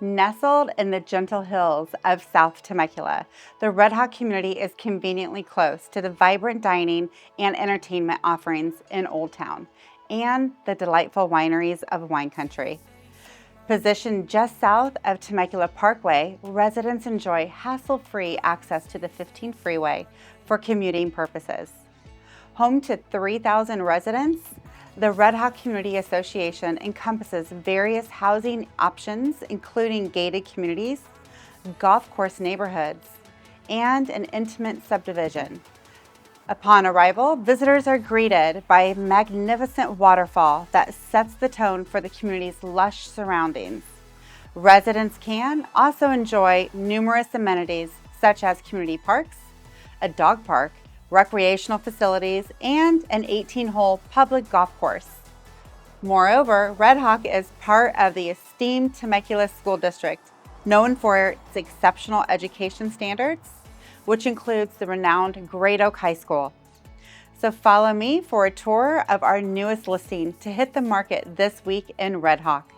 Nestled in the gentle hills of South Temecula, the Redhawk community is conveniently close to the vibrant dining and entertainment offerings in Old Town and the delightful wineries of wine country. Positioned just south of Temecula Parkway, residents enjoy hassle-free access to the 15 freeway for commuting purposes. Home to 3,000 residents, the Redhawk Community Association encompasses various housing options, including gated communities, golf course neighborhoods, and an intimate subdivision. Upon arrival, visitors are greeted by a magnificent waterfall that sets the tone for the community's lush surroundings. Residents can also enjoy numerous amenities such as community parks, a dog park, recreational facilities, and an 18-hole public golf course. Moreover, Redhawk is part of the esteemed Temecula School District, known for its exceptional education standards, which includes the renowned Great Oak High School. So follow me for a tour of our newest listing to hit the market this week in Redhawk.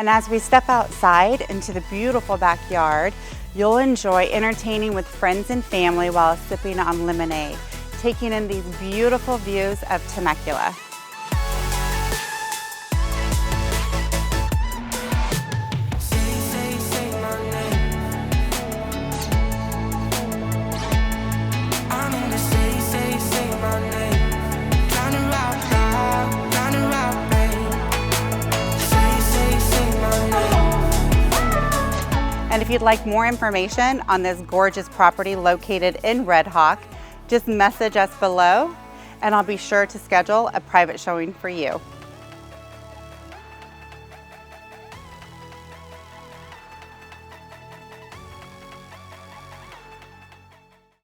And as we step outside into the beautiful backyard, you'll enjoy entertaining with friends and family while sipping on lemonade, taking in these beautiful views of Temecula. And if you'd like more information on this gorgeous property located in Redhawk, just message us below and I'll be sure to schedule a private showing for you.